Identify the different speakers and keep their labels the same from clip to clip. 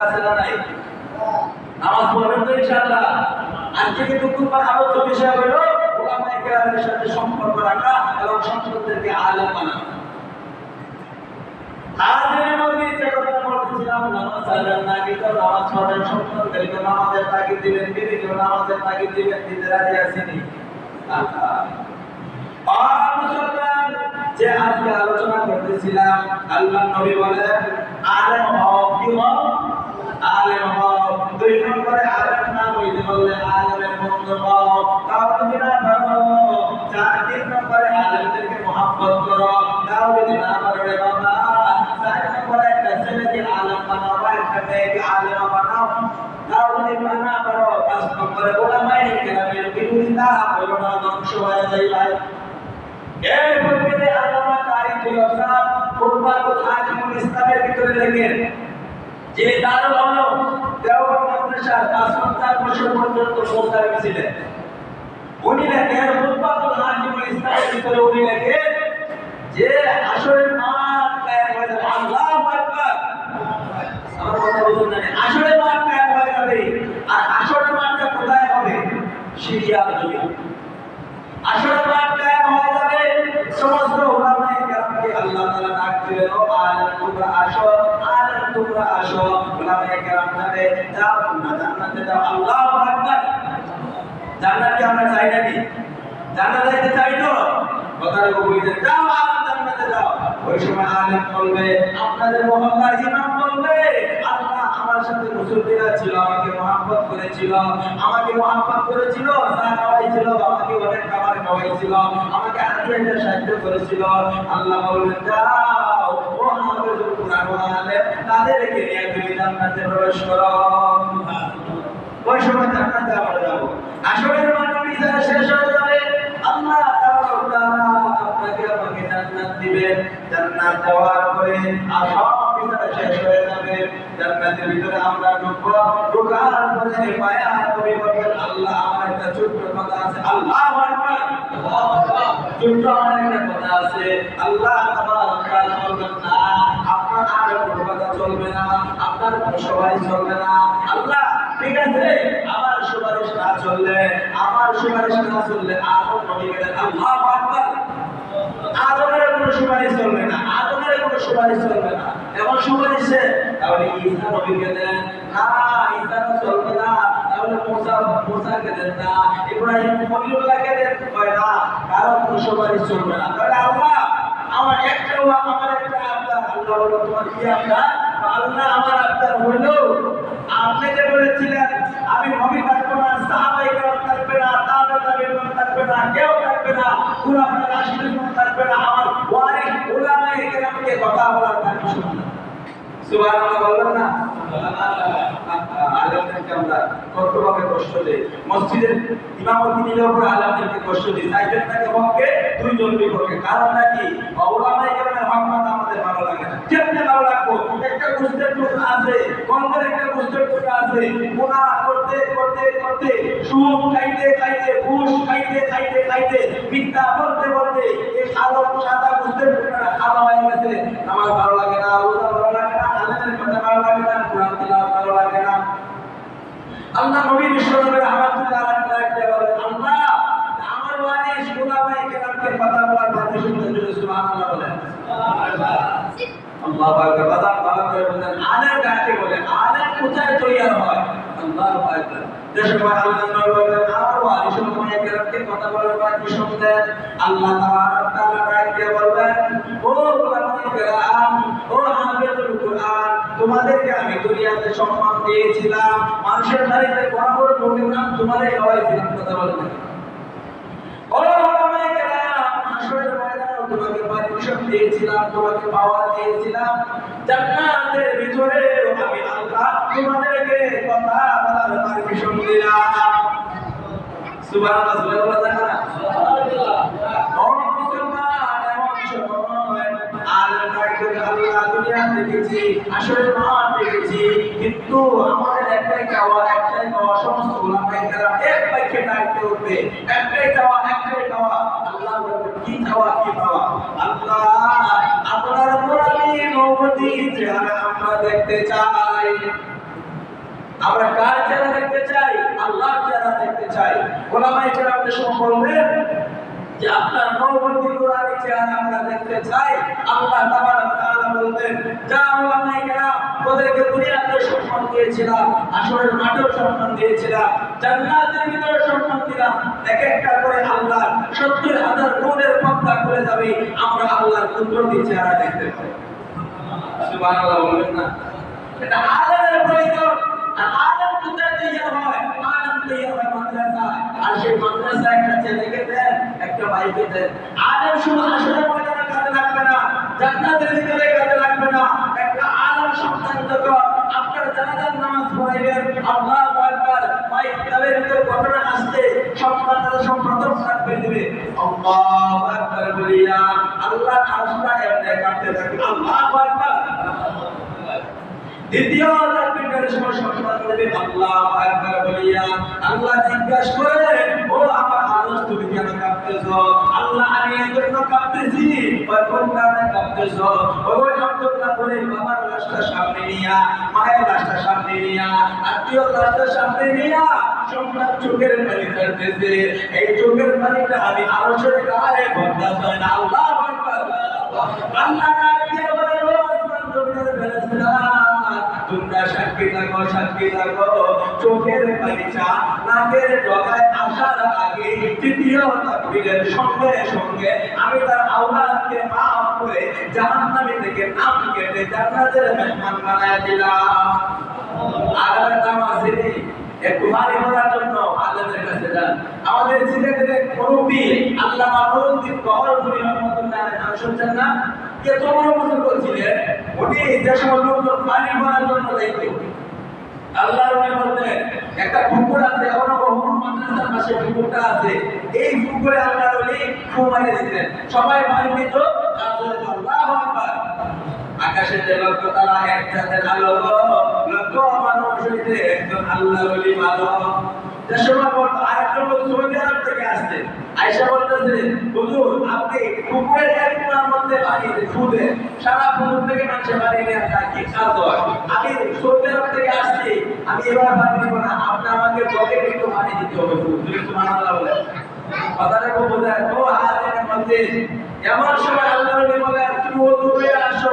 Speaker 1: নাই নামাজ পড়বেন তো ইনশাআল্লাহ। আজকে কিন্তু কুরবান আলোচ্য বিষয় হলো উলামায়ে কেরামের সাথে সম্পর্ক রাখা এবং সন্তানদেরকে আলেম বানানো। হাজির নবী যে কথা বলছিলাম, নামাজ আদায় না কিন্তু নামাজ পড়েন, সন্তানদেরকে নামাজের তাগিদ দিবেন, বিবিকে নামাজের তাগিদ দিবেন, দিতে রাজি আছেন? আর মুসলমান যে আজকে আলোচনা করতেছিলাম, আল্লাহ নবী বলেন আলেম হও, কি হও? আলেম হও। দুই নম্বরে আলেম না হইতে বললে আলেমের বন্ধু হও, তাও যদি না পারো। তিন নম্বরে আলেমদেরকে মহব্বত করো, তাও যদি না পারো রে বাবা। চার নম্বরে একটা ছেলেকে আলেম বানাও, একটা মেয়েকে আলেমা বানাও, তাও যদি না পারো। পাঁচ নম্বরে উলামায়ে কেরামের বিরোধিতা করো না, ধ্বংস হয়ে যাই ভাই। এই বইতে আল্লামা কারি তুলসাদ কুরবানুল হাকিমুল ইসলামের ভিতরে লেখেন যে দারুল উলুম দেওবন্দ মাদ্রাসার ৫৫ বছর পর্যন্ত মোস্তাফিজ ছিলেন। উনি লেখেন কুরবানুল হাকিমুল ইসলামের ভিতরে উনি লেখেন যে আসরের মাঠ কায়েম হয়ে যাবে। আল্লাহু আকবার। আমার কথা বুঝুন না, আসরের মাঠ কায়েম হয়ে যাবে। আর আসরের মাঠটা কোথায় হবে? সিরিয়ার জমিনে। আসরের মাঠ কায়েম হয়ে যাবে। সমস্ত উলামায়ে কেরামকে আল্লাহ তাআলা ডাক দিলেন, ও আলেম তোমরা আসো, আলেম তোমরা আসো। উলামায়ে কেরাম যাবে, যাও তোমরা জান্নাতে যাও। আল্লাহু আকবার। জান্নাতে আমরা চাই নাকি? জান্নাতে যাইতে চাই তো? কথাটা বলতে যাও, আলেম জান্নাতে যাও। ওই সময় আলেম বলবে, আপনাদের মহল্লার ইমাম বলবে, আল্লাহ আমার সাথে মুসল্লিরা ছিল, আমাকে মহব্বত করেছিল, আমাকে মহব্বত করেছিল, চা খাওয়াইছিল, আমাকে অনেক খাবার খাওয়াইছিল, আমাকে হাদিয়াতে সাহায্য করেছিল। আল্লাহ বলবেন যাও, ও হাফেজুল কুরআন আলেম, তাদেরকে নিয়ে তুমি জান্নাতে প্রবেশ করো। ওই সময় জান্নাতে আমরা যাব। আসরের মাঠ বিচার শেষ হয়ে যাবে। আল্লাহ তাআলা আপনাকে আমাকে জান্নাত দিবেন। জান্নাত দেওয়ার পরে আর সব বিচার শেষ হয়ে যাবে। জান্নাতের ভিতরে আমরা ঢুকবো। ঢোকার পরে মায়া নবী বলেন, আল্লাহ আমার একটা ছোট্ট কথা আছে। আল্লাহু আকবার। ছোট্ট আমার একটা কথা আছে। আল্লাহ তাআলা বলবেন না, আপনার আর কোনো কথা চলবে না, আপনার কোনো সুপারিশ চলবে না। আল্লাহ ঠিক আছে, আমার সুপারিশ না চললে, আমার সুপারিশ না চললে আদম নবী বলেন আল্লাহু আকবার। আদমের কোনো সুপারিশ চলবে না, আদমের কোনো সুপারিশ চলবে না। এমন সুপারিশে তাহলে ঈসা নবীকে দেন না, ঈসা চলবে না। তাহলে মুসাকে দেন না, ইব্রাহিম খলিলুল্লাহকে দেন, কয় না, কারো কোনো সুপারিশ চলবে না। তাহলে আল্লাহ আমার একটা আবদার। আল্লাহ বলল তোমার কি আবদার? আল্লাহ আমার আবদার হলো আপনি যে বলেছিলেন আমি নবী থাকবো না, সাহাবায়ে কেরাম থাকবে না, তাবেঈন থাকবে না, কেউ থাকবে না, খুলাফায়ে রাশিদুন থাকবে না, আমার ওয়ারিস উলামায়ে কেরামকে কথা বলার পারমিশন না। সুবহানাল্লাহ বলবেন না? আলেমদেরকে আমরা কতভাবে কষ্ট দেই। মসজিদের ইমামতি নিলে উপরে আলেমদেরকে কষ্ট দিই। চাইবেন নাকি হককে দুইজন বিপক্ষে। কারণ নাকি উলামায়ে কেরামের হক কথা আমাদের ভালো লাগে না। কেমনে ভালো লাগবো? একটা গোষ্ঠের টুকরা আছে, কলমের একটা গোষ্ঠের টুকরা আছে, গুনাহ করতে করতে করতে, সুদ খাইতে খাইতে, ঘুষ খাইতে খাইতে খাইতে, মিথ্যা বলতে বলতে এই সাদা গোষ্ঠের টুকরা খাওয়া হয়ে গেছে। আমার ভালো লাগে না, রোজা ভালো লাগে না, আলেমের কথা ভালো লাগে না, কোরআন তিলাওয়াত ভালো লাগে না। আল্লাহ নবী বিশ্বনবী রাহমাতুল্লাহ আলাইহি বলেন, আল্লাহ আমার ওয়ারিস উলামায়ে কেরামকে কথা বলার পারমিশন দেন। সুবহানাল্লাহ বলেন। আল্লাহু আকবার। কথা ভালো করে বলেন, আলেম কাকে বলে? আলেম কোথায় তৈরি হয়? আল্লাহু আকবার। যেসময় আল্লাহ নবী বলেন আমার ওয়ারিস উলামায়ে কেরামকে কথা বলার পারমিশন দেন, আল্লাহ তাআলা ডাকতে বলবেন, ও উলামায়ে কেরাম, ও হাফেজুল কুরআন, তোমাদেরকে আমি দুনিয়াতে সম্মান দিয়েছিলাম, মানুষের বাড়িতে বড় বড় লোকের নাম তোমাদের খাওয়াইছিলাম। কথা বলবেন, ও উলামায়ে কেরাম, আসরের ময়দানে তোমাকে পারমিশন দিয়েছিলাম, তোমাকে পাওয়ার দিয়েছিলাম। জান্নাতের ভিতরে আমি আল্লাহ তোমাদেরকে কথা বলার পারমিশন দিলাম। সুবহানাল্লাহ। সুবহানাল্লাহ। ও মুসলমান, এমন সময় আল্লাহ আল্লাহ দুনিয়া দেখেছি, আসরের মাঠ দেখেছি, কিন্তু আমাদের একটাই চাওয়া সমস্ত উলামায়ে কেরাম এক বাক্যে ডাকতে উঠবে, একটাই চাওয়া। আল্লাহ বলবেন কি চাওয়া? আল্লাহ আপনার উপর আমি নবতী চেহারা আমরা দেখতে চাই। আমরা কার চেহারা দেখতে চাই? আল্লাহর চেহারা দেখতে চাই। ওলামায়ে কেরামদের সময় বললেন যে আপনার নববর্তী কোরআনের চেহারা আমরা দেখতে চাই। আল্লাহ তাবারক তাআলা বলবেন, যা ওলামায়ে কেরাম তোদেরকে দুনিয়াতে সম্মান দিয়েছিলাম, আসরের মাঠেও সম্মান দিয়েছিলাম, জান্নাতের ভিতরে সম্মান দিলাম। এক একটা করে আল্লাহ ৭০,০০০ নূরের পর্দা খুলে যাবে, আমরা আল্লাহর কুদরতি চেহারা দেখতে পাবো। সুবহানাল্লাহ বলবেন না? এটা আলেমের প্রয়োজন। আর আলেম কোথায় তৈরি হয়? আলেম তৈরি হয় মাদ্রাসায়। আর সেই মাদ্রাসায় একটা ছেলেকে দেন, একটা ভাইকে দেন। আলেম শুধু আসরের ময়দানে কাজে লাগবে না, জান্নাতের ভিতরে কাজে লাগবে না। একটা আলেম সন্তান যখন আপনার জানাজার নামাজ পড়াইবেন, আল্লাহু আকবার, ভাই কিতাবের ভিতরে ঘটনা আসছে, সন্তানরা সব প্রথম থাকবে দিবে আল্লাহু আকবার বলিয়া আল্লাহ আরশটা এমনি কাঁপতে থাকে, আল্লাহু আকবার। দ্বিতীয় তাকবীরের সময় সন্তান বলবে আল্লাহু আকবার বলিয়া আল্লাহ জিজ্ঞাসা করে, ও আমার আরশ তুমি কেন কাঁপতেছো? আল্লাহ আমি এই জন্য কাঁপতেছি। ওই কোন কারণে কাঁপতেছো? ওই আব্দুল্লাহ বলে বাবার লাশটা সামনে নিয়া, মায়ের লাশটা সামনে নিয়া, আত্মীয় লাশটা সামনে নিয়া সন্তান চোখের পানি ফেলতেছে। এই চোখের পানিটা আমি আরশের গায়ে বদলাতে হয় না। আল্লাহু আকবার। আল্লাহ ডাকে বলে, ও আসমান জমিনের ফেরেশতা তোমরা সাক্ষী থাকো, সাক্ষী থাকো। চোখের পানিটা নাকের ডগায় আসার আগে তৃতীয় তাকবীরের সঙ্গে সঙ্গে আমি তার আওলাদকে মাফ করে জাহান্নামী থেকে নাম কেটে জান্নাতের মেহমান বানায় দিলাম। আলাদা নাম আছে একটু বাড়ি করার জন্য আলেমের কাছে যান। আমাদের সিলেটের মুরব্বী আল্লামা নুরুদ্দিন গহরপুরি রহমাতুল্লাহ আলাইহি শুনছেন না? কে তোমরা বুঝতে করছিলেন উনি যে সময় লোকজন পানি করার জন্য যাইতো, আল্লাহর ওলি বলতেন একটা পুকুর আছে, এখনো বহু মাদ্রাসার পাশে পুকুরটা আছে, এই পুকুরে আল্লাহর ওলি ফু মারিয়ে দিতেন, সবাই পানি দিত, আল্লাহু আকবার। আকাশে যে লক্ষ তারা এক চাঁদের আলো, লক্ষ মানুষ হইতে একজন আল্লাহর ওলি ভালো। যে সময় বলতো আরেকজন লোক সৌদি আরব থেকে আসছে, আয়েশা বলতেছে হুজুর আপনি পুকুরের এক কোণার মধ্যে পানি ফুলে সারা পুকুর থেকে মানুষের পানি নিয়ে যায়, কি কাজ হয়? আমি সৌদি আরব থেকে আসছি, আমি এবার পানি দিব না, আপনি আমাকে জগে একটু পানি দিতে হবে। সুবহানাল্লাহ বলে কথাটা খুব বোঝায়। ও হাজিরের মধ্যে এমন সময় আল্লাহর নবী বলেন তুমি ওযু করে আসো,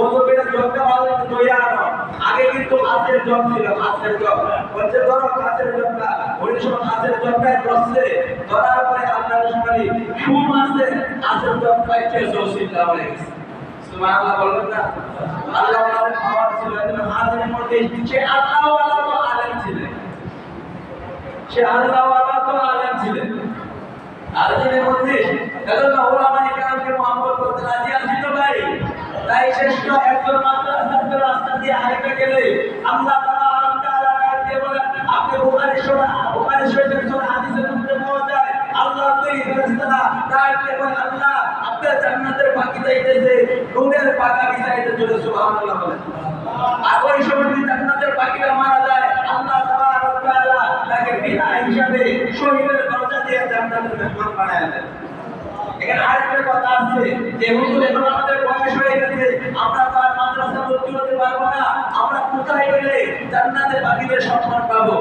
Speaker 1: ওযু করে জগটা ভালো ধুয়ে আনো। আগে কিন্তু কাঁচের জগ ছিল, কাঁচের জগ বলছে ধরো কাঁচের জগটা, ওই সময় কাঁচের জগটায় বসছে, ধরার পরে আল্লাহর নবী ফুল আছে কাঁচের জগটায় কেসো সিদ্ধা হয়ে গেছে। সুবহানাল্লাহ বলবেন না? আল্লাহ ওয়ালার পাওয়ার ছিল, হাজিরের মধ্যে সে আল্লাহ ওয়ালা তো আলেম ছিলেন, সে আল্লাহ ওয়ালা তো আলেম ছিলেন। আলেমের মধ্যে এজন্য ওলামায়ে কেরামকে মহব্বত করতে রাজি আছি তো ভাই? তাই শ্রেষ্ঠ একজন মাদ্রাসার রাস্তা দিয়ে আরেকটা গেলে আল্লাহ তাআলা দিয়ে বলেন, আপনি বুখারী শরীফের সূরা হাদিসের মধ্যে পাওয়া যায় আল্লাহ তৈরি ফেরেশতারা ডাকতে বলে আল্লাহ আপনার জান্নাতের পাখি যাইতেছে, নূরের পাখা বিছাইতে চলে। সুবহানাল্লাহ বলেন। আর ওই সময় জান্নাতের পাখিরা মারা যায়, আল্লাহ তাবারক তাআলা তাকে বিনা হিসাবে শহীদের দরজা দিয়ে জান্নাতের মেহমান বানায় দেন। এখানে আরেকটা কথা আছে যে হুজুর এখন আমাদের বয়স হয়ে গেছে, আমরা তো আর মাদ্রাসা ভর্তি হতে পারবো না, আমরা কোথায় গেলে জান্নাতের পাখিদের সম্মান পাবো?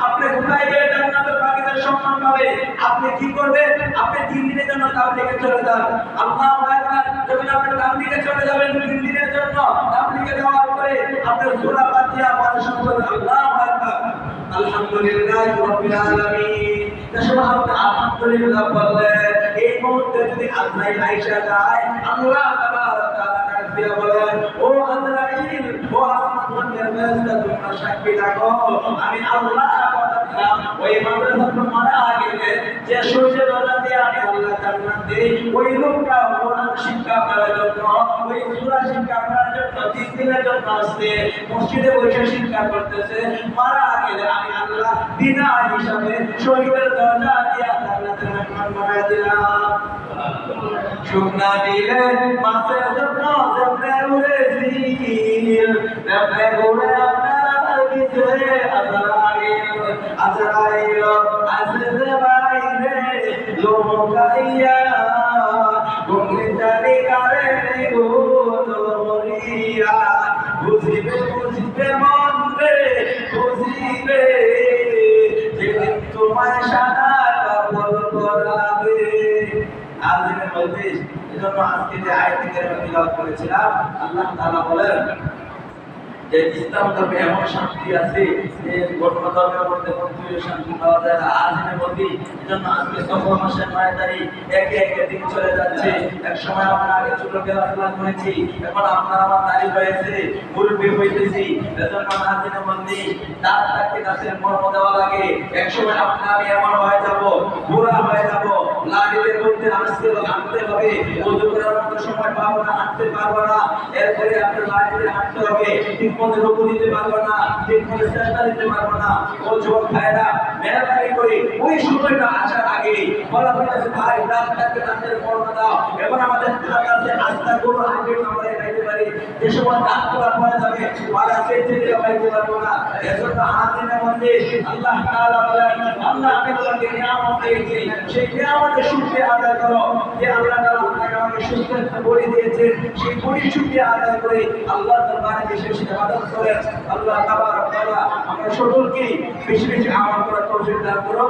Speaker 1: আপনি কোথায় গেলে জান্নাতের পাখিদের সম্মান পাবে? আপনি কি করবেন? আপনি 3 দিনের জন্য তাবলীগে চলে যান। আল্লাহু আকবার। যখন আপনি তাবলীগে চলে যাবেন 3 দিনের জন্য, তাবলীগে যাওয়ার পরে আপনি সূরা ফাতিহা পড়া শুরু করবেন। আল্লাহু আকবার, আলহামদুলিল্লাহি রাব্বিল আলামিন। তারপর আপনি আলহামদুলিল্লাহ বললেন। এই মুহূর্তে যদি আজরাইল আয়েশা যায়, আল্লাহ তাবারক তাআলা ডাক দিয়ে বলেন, ও আজরাইল, ও আসমানের ফেরেশতা তোমরা সাক্ষী থাকো, আমি আল্লাহ কথা দিলাম ওই মাদ্রাসাতে মারা গেলে যে সূর্যের দরজা দিয়ে আমি আল্লাহ জান্নাত দেই, ওই লোকটা কোরআন শিক্ষা করার জন্য, ওই সূরা শিক্ষা করার জন্য 3 দিনের জন্য আসছে, মসজিদে বসে শিক্ষা করতেছে, মারা গেলে আমি আল্লাহ বিনা হিসাবে শহীদের দরজা দিয়ে জান্নাতের মেহমান বানায় দিলাম। শুকনা দিলে মাছের জন্য যেমনে উড়েছি, তেমনে উড়ে আপনার ভিতরে আজরাইল, আজরাইল আসে বাইরে লোকাইয়া গুমরিতানি কারে গুমরিয়া বুঝিবে বুঝিবে মন রে আজকে যে আয়াতে কারিমা তিলাওয়াত করেছিলাম, আল্লাহ তাআলা বলেন যে ইসলাম ধর্মে এমন শান্তি আছে যে অন্য ধর্মের মধ্যে কোন শান্তি পাওয়া যায় না। আজকে বলি এজন্য আজকে সফর মাসের 9 তারিখ একে একে দিন চলে যাচ্ছে। এক সময় আমরা আগে ছোট খেলাধুলা করেছি, এখন আপনার আমার তারিখ হয়েছে, মুরব্বী হইতেছি। এজন্য আজকে বলি দাঁত থাকতে গাছের মর্ম দেওয়া লাগে। এক সময় আপনি আমি এমন হয়ে যাব, বুড়া হয়ে যাব, লাড়িতে করতে আনতে হবে, ওযু করার মতো সময় পাবো না, হাঁটতে পারবো না। এরপরে আপনার লাড়িতে হাঁটতে হবে, ঠিকমতো রুকু দিতে পারবো না, ঠিকমতো সিজদা দিতে পারবো না। ও যুবক ভাইরা, মেহরবানি করে ওই সময়টা আসার আগে বলা হয়েছে ভাই রাত থাকতে দাঁতের মর্ম দাও। এখন আমাদের কাছে আস্থা করো, আগে আমরা খাইতে পারি। যে সময় দাঁত তোলা পড়ে যাবে, মারা চেয়ে খাইতে পারবো না। এজন্য আদিনের মধ্যে আল্লাহ তাআলা বলেন, আল্লাহ আমি তোমাকে নিয়ামত দিয়েছি, সেই নিয়ামতের শুকরিয়া আদায় করো। যে আল্লাহ তাআলা আপনাকে আমাকে সুস্থ করে দিয়েছেন, সেই শুকরিয়া আদায় করে আল্লাহর দরবারে বেশি বেশি ইবাদত করেন। আল্লাহ তাবারক ওয়া তাআলা আমরা সকলকে বেশি বেশি আমল করার তৌফিক দান করুন।